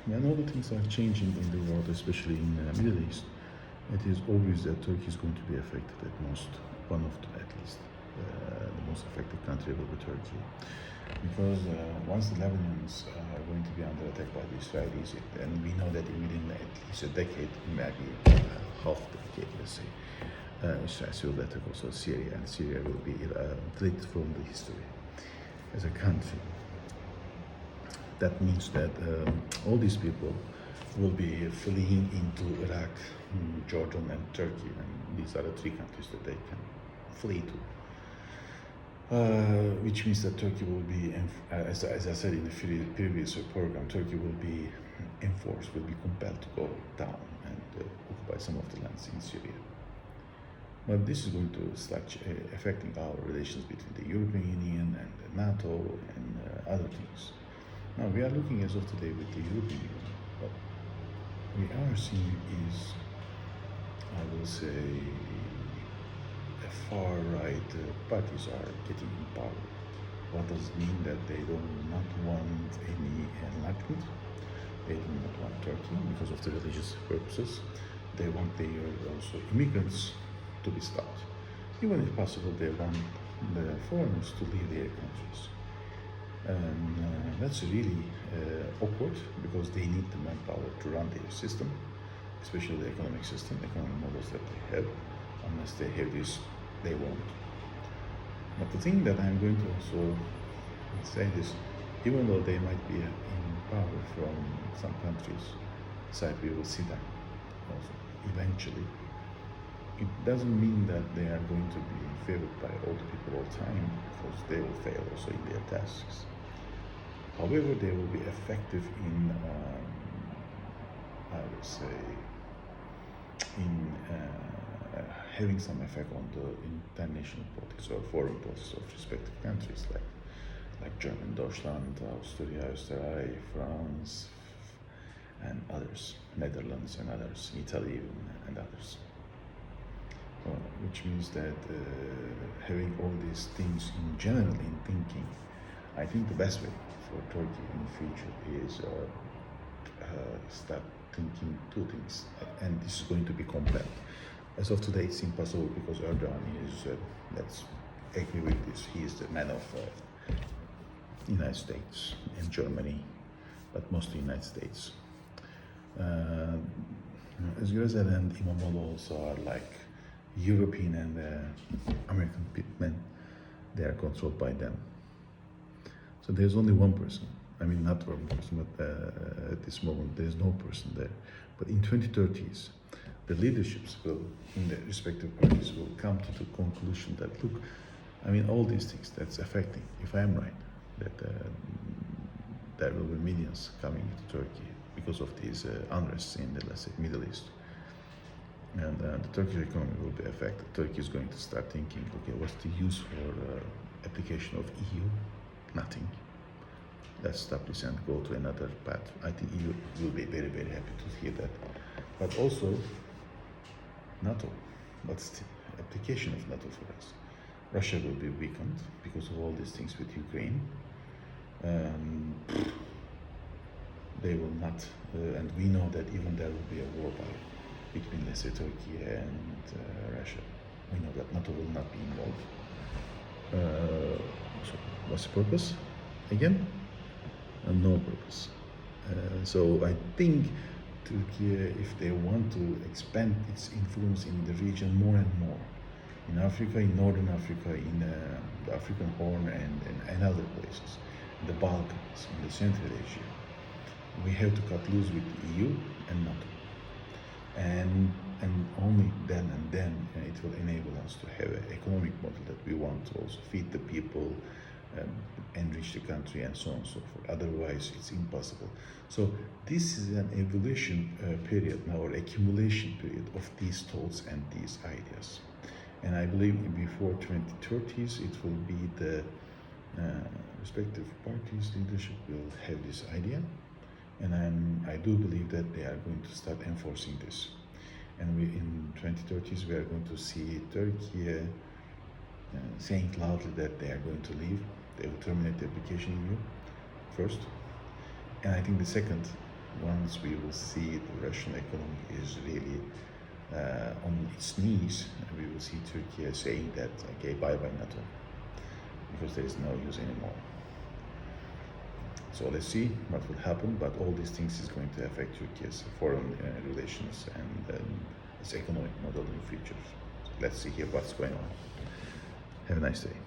when all the things are changing in the world, especially in the Middle East, it is obvious that Turkey is going to be affected at most. One of the, at least, the most affected country will be Turkey, because once the Lebanons are going to be under attack by the Israelis, and we know that within at least a decade, maybe half the decade, let's say, Israel will attack also Syria, and Syria will be deleted from the history as a country. That means that all these people will be fleeing into Iraq, Jordan, and Turkey, and these are the three countries that they can flee to. Which means that Turkey will be, as I said in the previous program, Turkey will be enforced, will be compelled to go down and occupy some of the lands in Syria. But this is going to start affecting our relations between the European Union and the NATO and other things. Now we are looking as of today with the European Union. What we are seeing is, I will say, far-right parties are getting in power. What does it mean? That they do not want any enlightenment. They do not want Turkey because of the religious purposes. They want their also immigrants to be stopped. Even if possible, they want the foreigners to leave their countries. And that's really awkward, because they need the manpower to run their system, especially the economic system, economic models that they have. Unless they have this, they won't. But the thing that I'm going to also say is, even though they might be in power from some countries, side we will see them also eventually. It doesn't mean that they are going to be favored by all the people all the time, because they will fail also in their tasks. However, they will be effective in, I would say, in having some effect on the international politics or foreign politics of respective countries, like German, Deutschland, Austria, Österreich, France, and others, Netherlands and others, Italy and others. Which means that having all these things in general in thinking, I think the best way for Turkey in the future is start thinking two things, and this is going to be complex. As of today, it's impossible, because Erdogan is, let's agree with this, he is the man of United States and Germany, but mostly United States. As Güzel and İmamoğlu also are like European and American men. They are controlled by them. So there's only one person. I mean, not one person, but at this moment there is no person there. But in 2030s, the leaderships will, in the respective parties, will come to the conclusion that, look, I mean, all these things that's affecting, if I am right, that there will be millions coming to Turkey because of these unrests in the, let's say, Middle East. And the Turkish economy will be affected. Turkey is going to start thinking, okay, what's the use for application of EU? Nothing. Let's stop this and go to another path. I think EU will be very, very happy to hear that. But also, NATO. What's the application of NATO for us? Russia will be weakened because of all these things with Ukraine. They will not, and we know that even there will be a war between, let's say, Turkey and Russia. We know that NATO will not be involved. So what's the purpose? Again, no purpose. So I think Turkey, if they want to expand its influence in the region more and more, in Africa, in Northern Africa, in the African Horn and other places, in the Balkans, in the Central Asia, we have to cut loose with the EU and NATO. And only then and then it will enable us to have an economic model that we want to also feed the people, enrich the country, and so on and so forth. Otherwise, it's impossible. So this is an evolution period now, or accumulation period of these thoughts and these ideas. And I believe before 2030s, it will be the respective parties' leadership will have this idea. And I do believe that they are going to start enforcing this. And we, in 2030s, we are going to see Turkey saying loudly that they are going to leave. They will terminate the application EU first. And I think the second, once we will see the Russian economy is really on its knees, we will see Turkey saying that, okay, bye-bye NATO, because there is no use anymore. So let's see what will happen, but all these things is going to affect Turkey's foreign relations and its economic model in the future. So let's see here what's going on. Have a nice day.